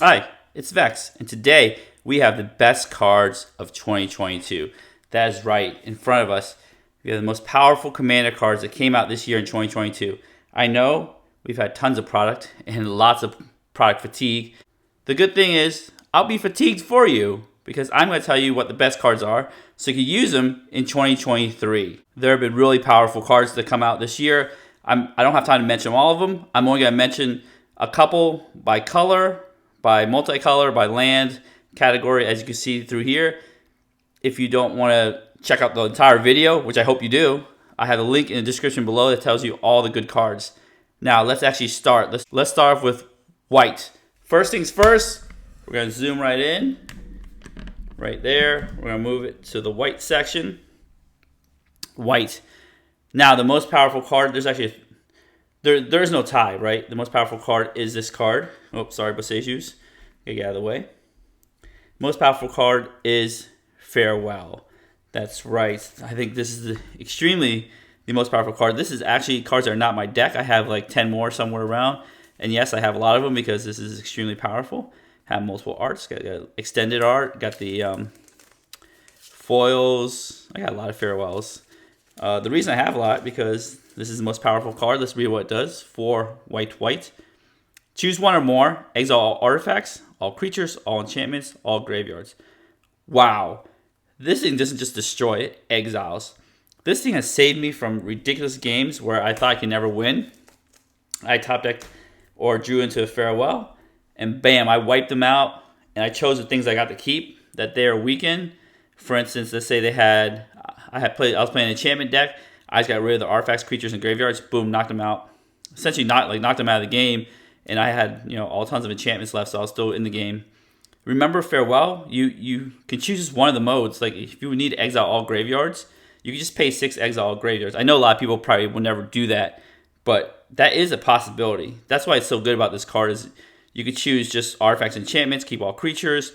Hi, it's Vex, and today we have the best cards of 2022. That is right, in front of us. We have the most powerful Commander cards that came out this year in 2022. I know we've had tons of product and lots of product fatigue. The good thing is, I'll be fatigued for you because I'm going to tell you what the best cards are so you can use them in 2023. There have been really powerful cards that come out this year. I don't have time to mention all of them. I'm only going to mention a couple by color, by multicolor, by land category, as you can see through here. If you don't want to check out the entire video, which I hope you do, I have a link in the description below that tells you all the good cards. Now, let's actually start. Let's start off with white. First things first, we're going to zoom right in. Right there. We're going to move it to the white section. White. Now, the most powerful card, there's no tie, right? The most powerful card is this card. Oh, sorry, Boseju's. Get out of the way. Most powerful card is Farewell. That's right. I think this is extremely the most powerful card. This is actually cards that are not my deck. I have like 10 more somewhere around. And yes, I have a lot of them because this is extremely powerful. Have multiple arts. Got extended art. Got the foils. I got a lot of Farewells. The reason I have a lot because this is the most powerful card. Let's read what it does. 4 white. Choose one or more. Exile all artifacts, all creatures, all enchantments, all graveyards. Wow. This thing doesn't just destroy it. Exiles. This thing has saved me from ridiculous games where I thought I could never win. I top decked or drew into a Farewell. And bam, I wiped them out. And I chose the things I got to keep that they are weakened. For instance, let's say I was playing an enchantment deck. I just got rid of the artifacts, creatures, and graveyards. Boom, knocked them out. Essentially, knocked them out of the game. And I had all tons of enchantments left, so I was still in the game. Remember Farewell? You can choose just one of the modes. Like if you need to exile all graveyards, you can just pay 6 exile all graveyards. I know a lot of people probably will never do that, but that is a possibility. That's why it's so good about this card is you could choose just artifacts, enchantments, keep all creatures.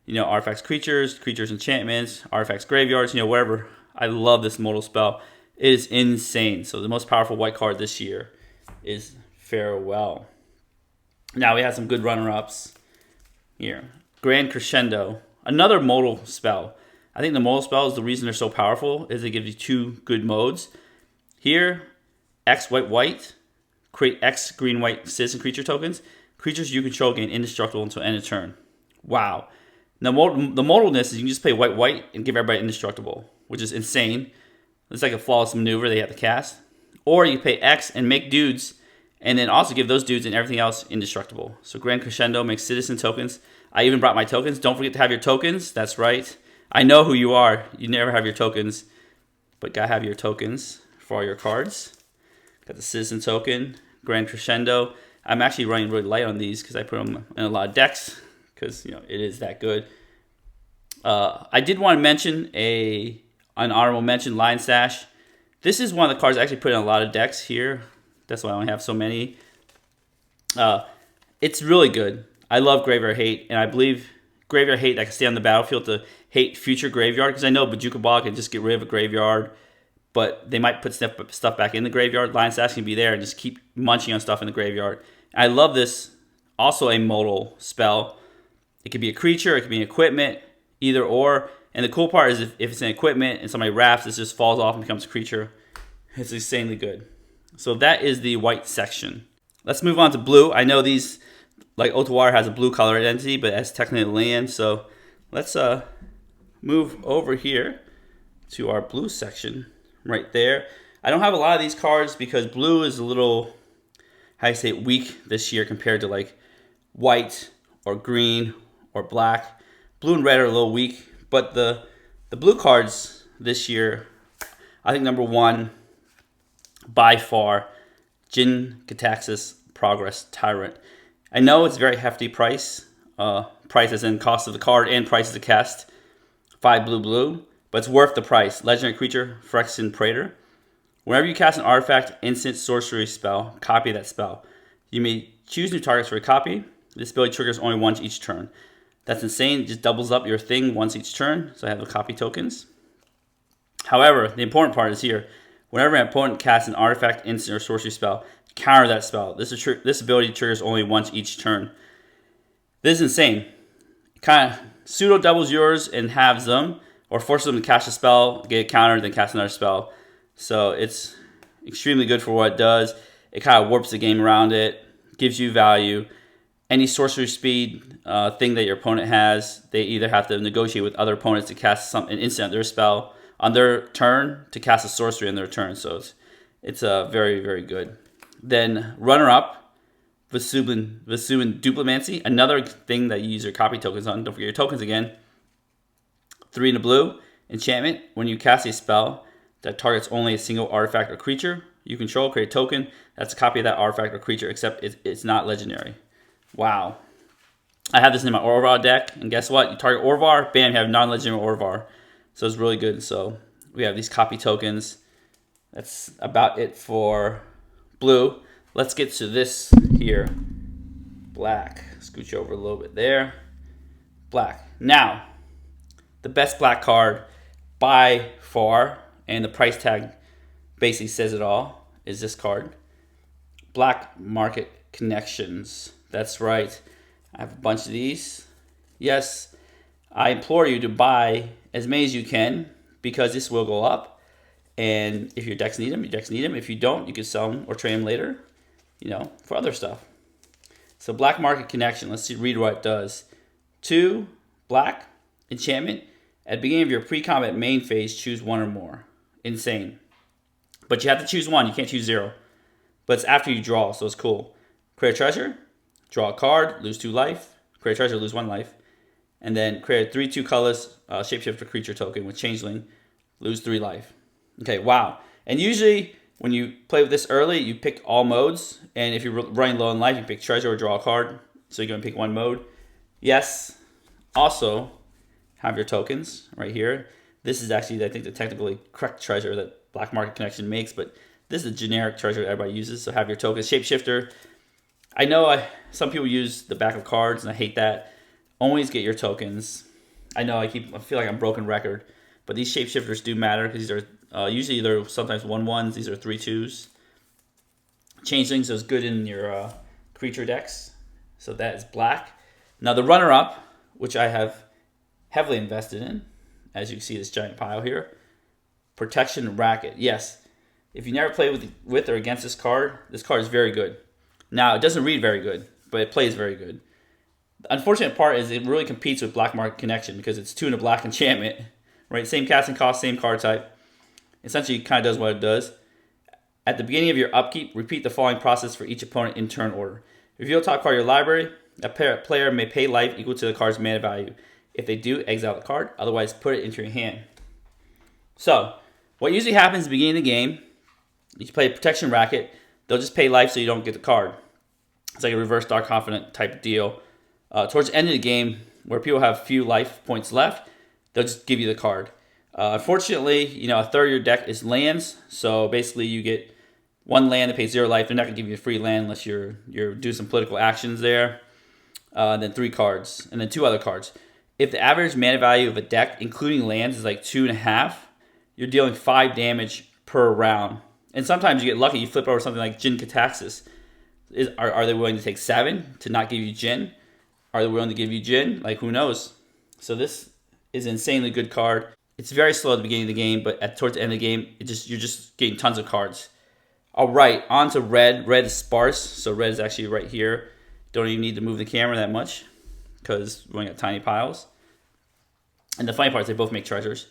Artifacts, creatures, enchantments, artifacts, graveyards. Whatever. I love this modal spell. It is insane. So the most powerful white card this year is Farewell. Now we have some good runner-ups here. Grand Crescendo, another modal spell. I think the modal spell is the reason they're so powerful is it gives you 2 good modes. Here, X white, create X green-white citizen creature tokens. Creatures you control gain indestructible until end of turn. Wow. Now the modalness is you can just play white and give everybody indestructible, which is insane. It's like a flawless maneuver they have to cast. Or you pay X and make dudes, and then also give those dudes and everything else indestructible. So Grand Crescendo makes citizen tokens. I even brought my tokens. Don't forget to have your tokens. That's right. I know who you are. You never have your tokens, but gotta have your tokens for all your cards. Got the citizen token, Grand Crescendo. I'm actually running really light on these because I put them in a lot of decks because it is that good. I did want to mention an honorable mention, Lion Sash. This is one of the cards I actually put in a lot of decks here. That's why I only have so many. It's really good. I love Graveyard Hate, and I believe Graveyard Hate, I can stay on the battlefield to hate future Graveyard, because I know Bojuka Ball can just get rid of a Graveyard, but they might put stuff back in the Graveyard. Lion Sash can be there and just keep munching on stuff in the Graveyard. And I love this, also a modal spell. It could be a creature, it could be an equipment, either or. And the cool part is if it's an equipment and somebody wraps, it just falls off and becomes a creature. It's insanely good. So that is the white section. Let's move on to blue. I know these, like Otawara has a blue color identity, but that's technically land. So let's move over here to our blue section right there. I don't have a lot of these cards because blue is a little, how do you say it, weak this year compared to like white or green or black. Blue and red are a little weak, but the blue cards this year, I think number 1, by far, Jin Gitaxias Progress Tyrant. I know it's a very hefty price. Price as in cost of the card and price of the cast. 5 blue, but it's worth the price. Legendary creature, Phyrexian Praetor. Whenever you cast an artifact, instant, sorcery spell, copy that spell. You may choose new targets for a copy. This ability triggers only once each turn. That's insane. It just doubles up your thing once each turn. So I have the copy tokens. However, the important part is here. Whenever an opponent casts an artifact, instant, or sorcery spell, counter that spell. This ability triggers only once each turn. This is insane. Kind of pseudo doubles yours and halves them, or forces them to cast a spell, get a counter, then cast another spell. So it's extremely good for what it does. It kind of warps the game around it, gives you value. Any sorcery speed thing that your opponent has, they either have to negotiate with other opponents to cast an instant on their spell on their turn to cast a sorcery on their turn. So it's very, very good. Then runner-up, Vesuvian Duplimancy, another thing that you use your copy tokens on. Don't forget your tokens again. 3 in the blue, enchantment. When you cast a spell that targets only a single artifact or creature you control, create a token that's a copy of that artifact or creature, except it's not legendary. Wow. I have this in my Orvar deck, and guess what? You target Orvar, bam, you have non-legendary Orvar. So it's really good. So we have these copy tokens. That's about it for blue. Let's get to this here. Black. Scooch over a little bit there. Black. Now, the best black card by far, and the price tag basically says it all, is this card. Black Market Connections. That's right. I have a bunch of these. Yes, I implore you to buy as many as you can because this will go up. And if your decks need them, your decks need them. If you don't, you can sell them or trade them later, for other stuff. So Black Market Connection. Let's read what it does. 2 black enchantment. At the beginning of your pre-combat main phase, choose 1 or more. Insane. But you have to choose 1. You can't choose 0. But it's after you draw, so it's cool. Create a treasure. Draw a card. Lose 2 life. Create a treasure. Lose 1 life. And then create a 3/2 colorless shapeshifter creature token with changeling. Lose 3 life. Okay, wow. And usually when you play with this early, you pick all modes. And if you're running low in life, you pick treasure or draw a card. So you're going to pick 1 mode. Yes. Also, have your tokens right here. This is actually, I think, the technically correct treasure that Black Market Connection makes. But this is a generic treasure that everybody uses. So have your tokens. Shapeshifter. I know some people use the back of cards, and I hate that. Always get your tokens. I know I feel like I'm broken record. But these shapeshifters do matter because these are usually they're sometimes 1/1s. These are 3/2s. Changelings is good in your creature decks. So that is black. Now the runner-up, which I have heavily invested in, as you can see this giant pile here. Protection Racket. Yes. If you never play with or against this card is very good. Now it doesn't read very good, but it plays very good. The unfortunate part is it really competes with Black Market Connection because it's 2 in a black enchantment. Right, same casting cost, same card type. Essentially, it kind of does what it does. At the beginning of your upkeep, repeat the following process for each opponent in turn order. Reveal top card of your library. A player may pay life equal to the card's mana value. If they do, exile the card. Otherwise, put it into your hand. So, what usually happens at the beginning of the game, you play Protection Racket. They'll just pay life so you don't get the card. It's like a reverse Dark Confidant type deal. Towards the end of the game, where people have few life points left, they'll just give you the card. Unfortunately, a third of your deck is lands. So basically you get 1 land that pays 0 life. They're not going to give you a free land unless you're doing some political actions there. Then 3 cards. And then 2 other cards. If the average mana value of a deck, including lands, is like 2.5, you're dealing 5 damage per round. And sometimes you get lucky. You flip over something like Jin Cataxis. Are they willing to take 7 to not give you Jin? Are they willing to give you Jin? Like, who knows? So this is an insanely good card. It's very slow at the beginning of the game, but towards the end of the game, you're just getting tons of cards. All right, on to red. Red is sparse, so red is actually right here. Don't even need to move the camera that much because we only got tiny piles. And the funny part is they both make treasures.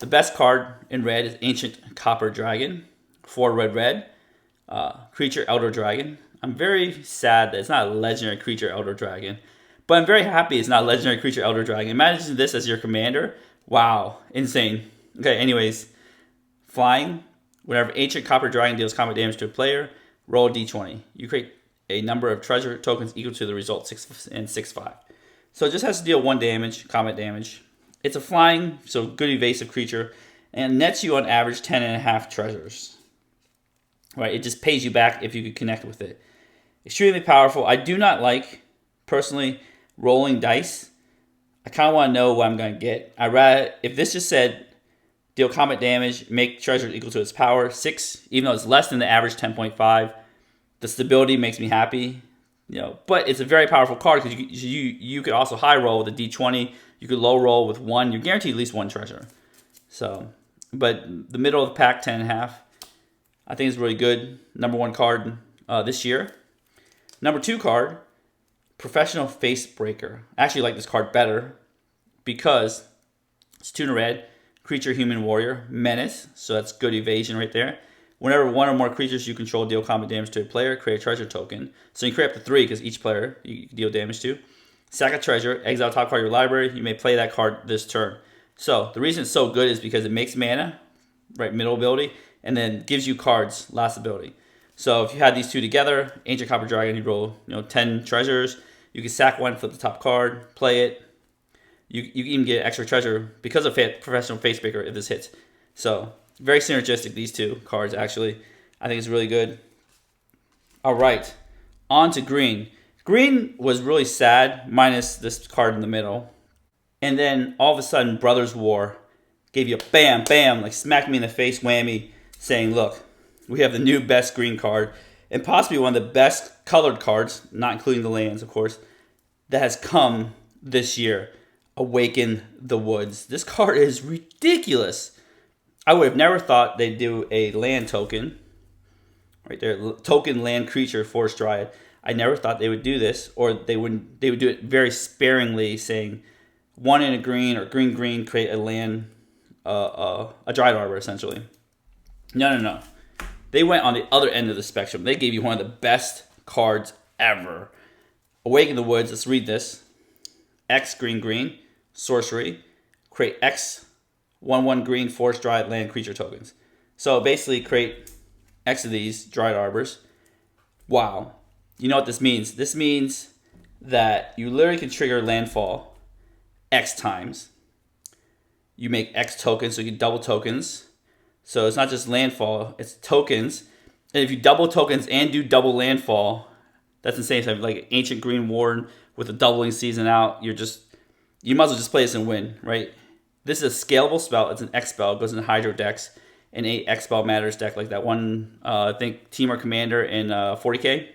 The best card in red is Ancient Copper Dragon. 4 red. Creature Elder Dragon. I'm very sad that it's not a legendary creature Elder Dragon. But I'm very happy it's not a legendary creature Elder Dragon. Imagine this as your commander. Wow, insane. Okay, anyways. Flying. Whenever Ancient Copper Dragon deals combat damage to a player, roll a d20. You create a number of treasure tokens equal to the result 6 and 6/5. So it just has to deal 1 damage, combat damage. It's a flying, so good evasive creature, and nets you on average 10.5 treasures. Right, it just pays you back if you could connect with it. Extremely powerful. I do not like, personally, rolling dice. I kind of want to know what I'm going to get. I rather, if this just said, deal combat damage, make treasures equal to its power, 6, even though it's less than the average 10.5, the stability makes me happy. but it's a very powerful card because you could also high roll with a D20. You could low roll with 1. You're guaranteed at least 1 treasure. So, but the middle of the pack, 10.5, I think is really good. Number 1 card this year. Number 2 card, Professional Face Breaker. I actually like this card better because it's 2 in a red, creature, human, warrior, menace. So that's good evasion right there. Whenever 1 or more creatures you control deal combat damage to a player, create a treasure token. So you create up to 3 because each player you deal damage to. Sack a treasure, exile top card of your library. You may play that card this turn. So the reason it's so good is because it makes mana, right, middle ability, and then gives you cards, last ability. So if you had these 2 together, Ancient Copper Dragon, you roll 10 treasures. You can sack 1, flip the top card, play it. You can even get extra treasure because of Professional Face Breaker if this hits. So very synergistic, these 2 cards, actually. I think it's really good. All right, on to green. Green was really sad, minus this card in the middle. And then all of a sudden, Brothers War gave you a bam, bam, like smack me in the face whammy, saying, look, we have the new best green card, and possibly one of the best colored cards, not including the lands, of course, that has come this year. Awaken the Woods. This card is ridiculous. I would have never thought they'd do a land token. Right there, token land creature, Forest Dryad. I never thought they would do this, or they would do it very sparingly, saying 1 in a green or green, create a land, a Dryad Arbor, essentially. No. They went on the other end of the spectrum. They gave you one of the best cards ever. Awaken the Woods. Let's read this. X green, sorcery. Create X 1/1 green Forest Dryad land creature tokens. So basically create X of these Dryad Arbors. Wow. You know what this means? This means that you literally can trigger landfall X times. You make X tokens, so you can double tokens. So it's not just landfall, it's tokens. And if you double tokens and do double landfall, that's insane. So like Ancient Green Warden with a doubling season out, you might as well just play this and win, right? This is a scalable spell. It's an X spell. It goes into Hydro decks, an 8 X spell matters deck like that one, I think, Team or Commander in 40k.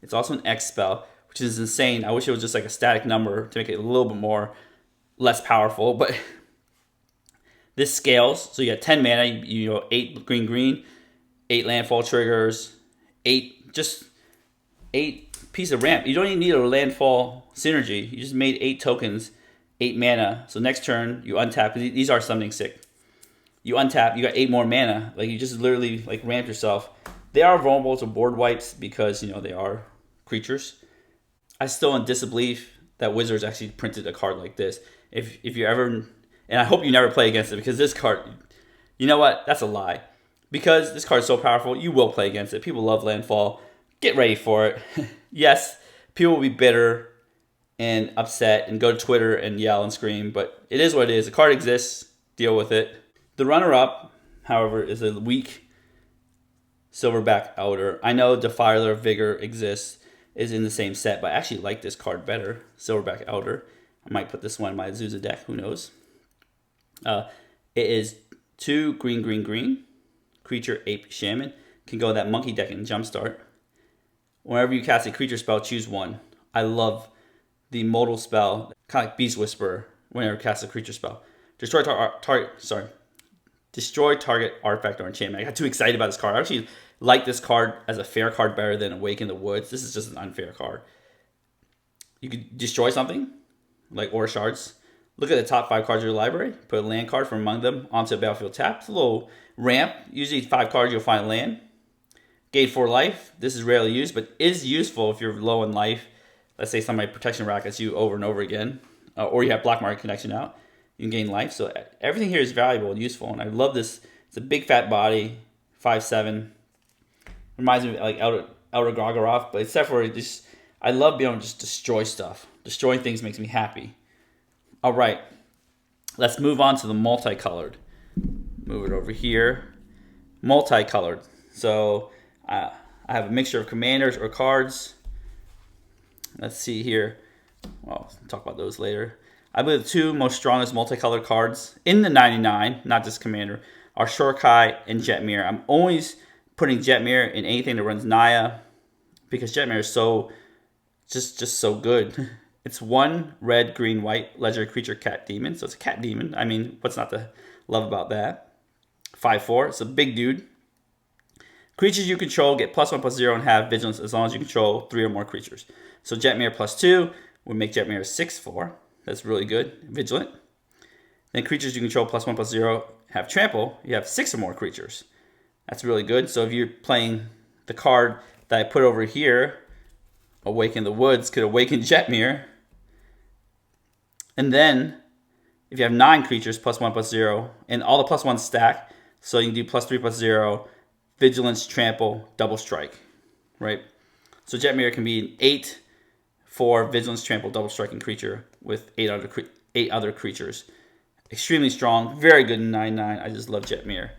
It's also an X spell, which is insane. I wish it was just like a static number to make it a little bit more less powerful, but this scales. So you got 10 mana, 8 green, 8 landfall triggers, 8 piece of ramp. You don't even need a landfall synergy. You just made 8 tokens, 8 mana. So next turn you untap. These are something sick. You untap. You got 8 more mana. Like you just literally like ramp yourself. They are vulnerable to board wipes because they are creatures. I still in disbelief that Wizards actually printed a card like this. If you ever, and I hope you never play against it because this card, you know what? That's a lie. Because this card is so powerful, you will play against it. People love landfall. Get ready for it. Yes, people will be bitter and upset and go to Twitter and yell and scream, but it is what it is. The card exists. Deal with it. The runner-up, however, is a weak Silverback Elder. I know Defiler Vigor exists, is in the same set, but I actually like this card better. Silverback Elder. I might put this one in my Azusa deck. Who knows? It is 2 green. Creature, Ape, Shaman. Can go that monkey deck and jumpstart. Whenever you cast a creature spell, choose 1. I love the modal spell, kind of like Beast Whisperer, whenever you cast a creature spell. Destroy target artifact or enchantment. I got too excited about this card. I actually like this card as a fair card better than Awaken the Woods. This is just an unfair card. You could destroy something, like Aura Shards. Look at the top 5 cards of your library. Put a land card from among them onto a battlefield tap. It's a little ramp. Usually 5 cards, you'll find land. Gain 4 life. This is rarely used, but is useful if you're low in life. Let's say somebody protection rackets you over and over again, or you have Black Market Connection out. You can gain life. So everything here is valuable and useful, and I love this. It's a big fat body, 5'7". Reminds me of like Elder Gargaroth, but except for just, I love being able to just destroy stuff. Destroying things makes me happy. All right, let's move on to the multicolored. Move it over here. Multicolored. So I have a mixture of commanders or cards. Let's see here. Well, we'll talk about those later. I believe the 2 most strongest multicolored cards in the 99, not just commander, are Shorkai and Jetmir. I'm always putting Jetmir in anything that runs Naya because Jetmir is so just so good. It's 1 red, green, white, legendary creature, cat demon. So it's a cat demon. I mean, what's not to love about that? 5/4. It's a big dude. Creatures you control get +1/+0 and have vigilance as long as you control 3 or more creatures. So Jetmir +2 would make Jetmir 6/4. That's really good. Vigilant. Then creatures you control +1/+0 have trample. You have 6 or more creatures. That's really good. So if you're playing the card that I put over here, Awaken the Woods, could awaken Jetmir. And then if you have 9 creatures +1/+0 and all the +1s stack, so you can do +3/+0, vigilance, trample, double strike, right? So Jetmir can be an 8 for vigilance, trample, double striking creature with 8 other creatures. Extremely strong, very good in 9/9. I just love Jetmir.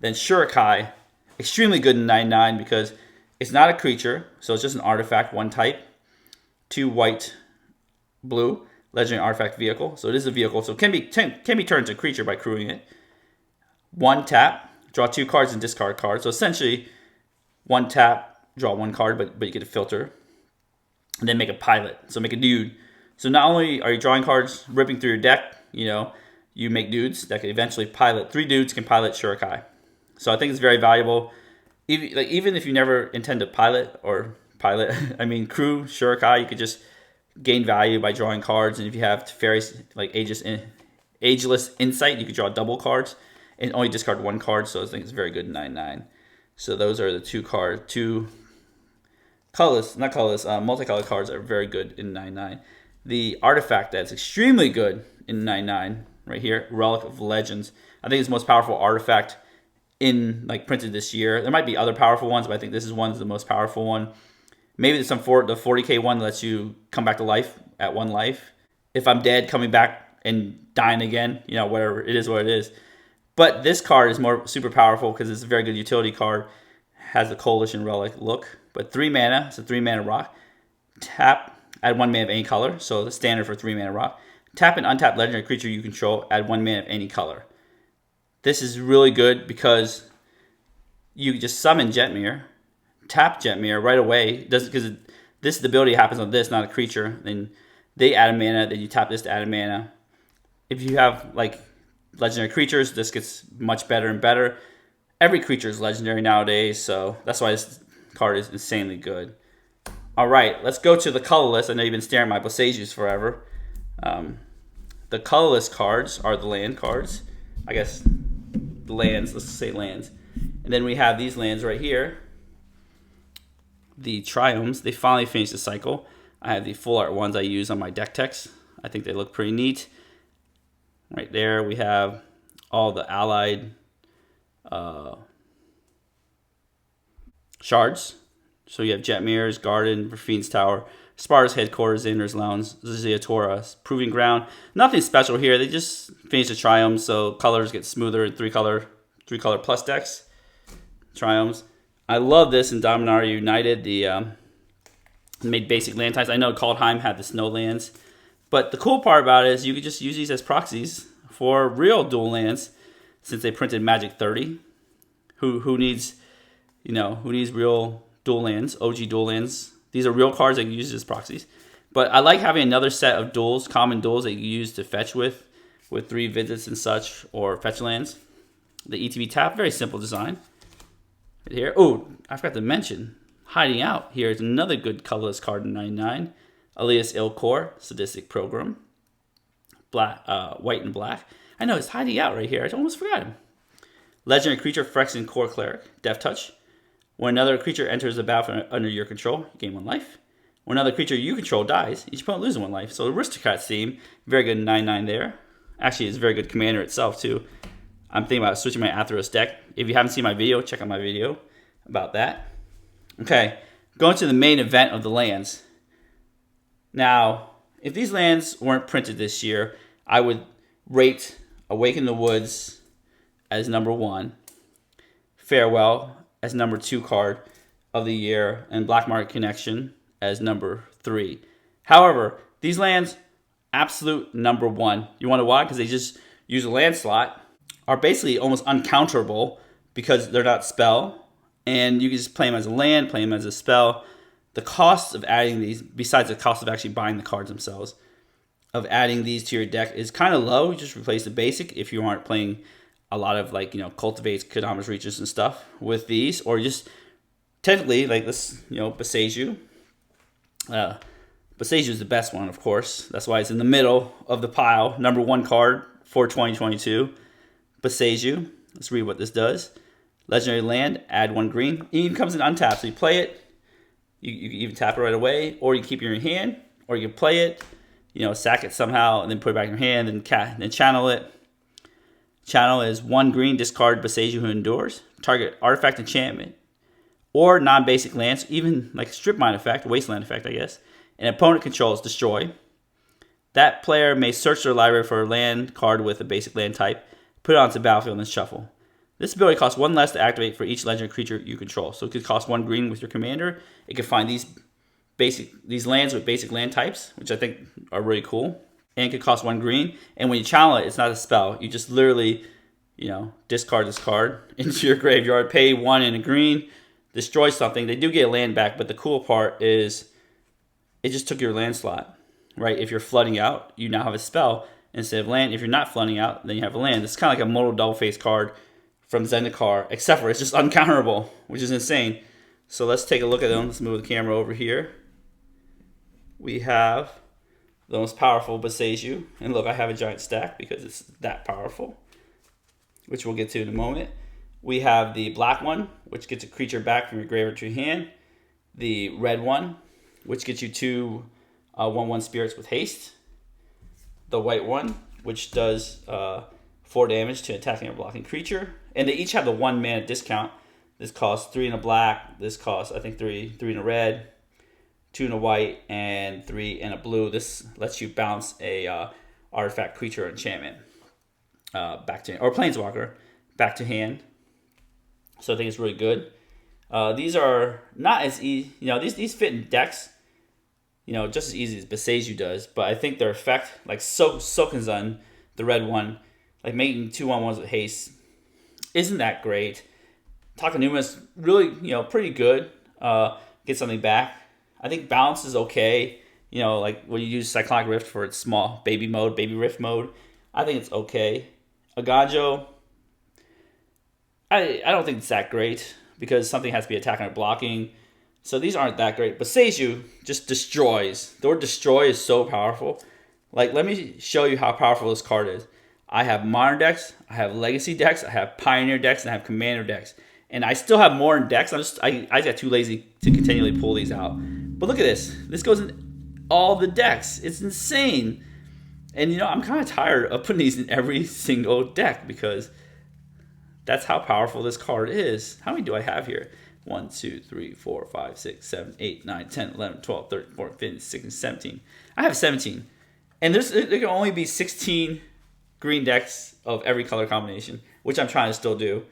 Then Shurikai, extremely good in 9/9 because it's not a creature, so it's just an artifact, 1 type, 2 white, blue, legendary artifact vehicle. So it is a vehicle, so it can be turned into a creature by crewing it. 1 tap, draw 2 cards and discard cards. So essentially, 1 tap, draw 1 card, but you get a filter. And then make a pilot, so make a dude. So not only are you drawing cards, ripping through your deck, you make dudes that can eventually pilot. 3 dudes can pilot Shurikai. So I think it's very valuable. Even if you never intend to I mean crew Shurikai, you could just gain value by drawing cards. And if you have Teferi's Ageless Insight, you could draw double cards and only discard 1 card. So I think it's very good in 9/9. So those are the 2 multicolor cards are very good in 9/9. The artifact that's extremely good in 9/9 right here, Relic of Legends. I think it's the most powerful artifact in printed this year. There might be other powerful ones, but I think this is the most powerful one. Maybe the 40k one lets you come back to life at 1 life. If I'm dead, coming back and dying again, whatever, it is what it is. But this card is super powerful because it's a very good utility card. Has the Coalition Relic look. But 3 mana, it's a 3 mana rock. Tap, add 1 mana of any color. So the standard for 3 mana rock. Tap an untapped legendary creature you control, add 1 mana of any color. This is really good because you just summon Jetmir, tap Jetmir right away. Because this ability happens on this, not a creature. Then they add a mana, then you tap this to add a mana. If you have legendary creatures, this gets much better and better. Every creature is legendary nowadays, so that's why this card is insanely good. All right, let's go to the colorless. I know you've been staring at my Boseijus forever. The colorless cards are the land cards. I guess the lands, let's say lands. And then we have these lands right here. The Triomes, they finally finished the cycle. I have the full art ones I use on my deck techs. I think they look pretty neat. Right there we have all the allied shards. So you have Jetmir's Garden, Rafine's Tower, Sparta's Headquarters, Inner's Lounge, Ziatora, Proving Ground. Nothing special here. They just finished the Triomes, so colors get smoother in 3-color plus decks. Triomes. I love this in Dominaria United. The made basic land types. I know Kaldheim had the snow lands, but the cool part about it is you could just use these as proxies for real dual lands, since they printed Magic 30. Who needs real dual lands, OG dual lands? These are real cards that you can use as proxies. But I like having another set of duals, common duals that you use to fetch with 3 visits and such, or fetch lands. The ETB tap, very simple design. Right here. Oh, I forgot to mention, hiding out here is another good colorless card in 99. Elias Ilkor, Sadistic Program. White and black. I know, it's hiding out right here. I almost forgot him. Legendary creature, Phyrexian Core Cleric, Death Touch. When another creature enters the battlefield under your control, you gain 1 life. When another creature you control dies, each opponent loses 1 life. So Aristocrat's theme, very good in 9/9 there. Actually, it's a very good commander itself too. I'm thinking about switching my Atheros deck. If you haven't seen my video, check out my video about that. Okay, going to the main event of the lands. Now, if these lands weren't printed this year, I would rate Awaken the Woods as number 1, Farewell as number 2 card of the year, and Black Market Connection as number 3. However, these lands, absolute number 1. You want to know why? Because they just use a land slot, are basically almost uncounterable because they're not spell, and you can just play them as a land, play them as a spell. the cost of adding these, besides the cost of actually buying the cards themselves, of adding these to your deck is kind of low. You just replace the basic if you aren't playing a lot of like, cultivates, Kodama's Reaches and stuff with these, or just technically like this, Boseiju. Boseiju is the best one, of course. That's why it's in the middle of the pile. Number 1 card for 2022. Boseiju. Let's read what this does. Legendary land, add 1 green. It even comes in untapped, so you play it. You can even tap it right away, or you keep it in your hand, or you can play it, sack it somehow, and then put it back in your hand, and then channel it. Channel is 1 green, discard Boseiju who endures. Target artifact, enchantment, or non-basic lands, even like strip mine effect, wasteland effect, I guess. An opponent controls, destroy. That player may search their library for a land card with a basic land type, put it onto the battlefield, and shuffle. This ability costs 1 less to activate for each legendary creature you control. So it could cost 1 green with your commander. It could find these lands with basic land types, which I think are really cool. And it could cost 1 green. And when you channel it, it's not a spell. You just literally, discard this card into your graveyard, pay 1 and a green, destroy something. They do get a land back, but the cool part is it just took your land slot, right? If you're flooding out, you now have a spell instead of land. If you're not flooding out, then you have a land. It's kind of like a modal double-face card from Zendikar, except for it's just uncounterable, which is insane. So let's take a look at them. Let's move the camera over here. We have the most powerful Boseiju. And look, I have a giant stack because it's that powerful, which we'll get to in a moment. We have the black one, which gets a creature back from your graveyard to your hand. The red one, which gets you 2 1/1 spirits with haste. The white one, which does 4 damage to attacking or blocking creature. And they each have the 1 mana discount. This costs 3 in a black. This costs, I think, 3 in a red, 2 in a white, and 3 in a blue. This lets you bounce a artifact, creature, or enchantment back to, or planeswalker back to hand. So I think it's really good. These are not as easy, these fit in decks, just as easy as Boseiju does. But I think their effect, like Sokenzun, the red one, like making 2 1/1s with haste, isn't that great. Takanuma's really, pretty good. Get something back. I think balance is okay. Like when you use Cyclonic Rift for its small baby rift mode, I think it's okay. Aganjo, I don't think it's that great because something has to be attacking or blocking. So these aren't that great. But Boseiju just destroys. The word destroy is so powerful. Like, let me show you how powerful this card is. I have modern decks, I have legacy decks, I have pioneer decks, and I have commander decks. And I still have more in decks. I got too lazy to continually pull these out. But look at this. This goes in all the decks. It's insane. And I'm kind of tired of putting these in every single deck because that's how powerful this card is. How many do I have here? 1, 2, 3, 4, 5, 6, 7, 8, 9, 10, 11, 12, 13, 14, 15, 16, 17. I have 17. And there can only be 16 green decks of every color combination, which I'm trying to still do.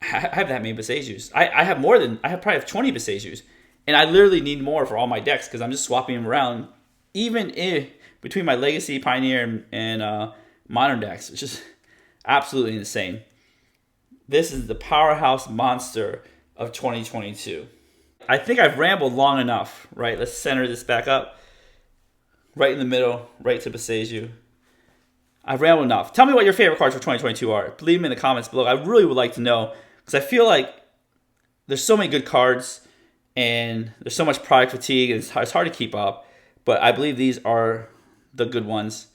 I have that many Boseijus. I probably have 20 Boseijus. And I literally need more for all my decks because I'm just swapping them around, even between my legacy, pioneer, and modern decks, which is absolutely insane. This is the powerhouse monster of 2022. I think I've rambled long enough, right? Let's center this back up. Right in the middle, right to Boseiju. I've rambled enough. Tell me what your favorite cards for 2022 are. Leave them in the comments below. I really would like to know because I feel like there's so many good cards and there's so much product fatigue and it's hard to keep up. But I believe these are the good ones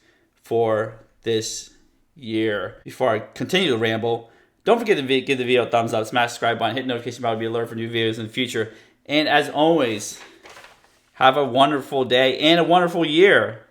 for this year. Before I continue to ramble, don't forget to give the video a thumbs up, smash the subscribe button, hit the notification bell to be alerted for new videos in the future. And as always, have a wonderful day and a wonderful year.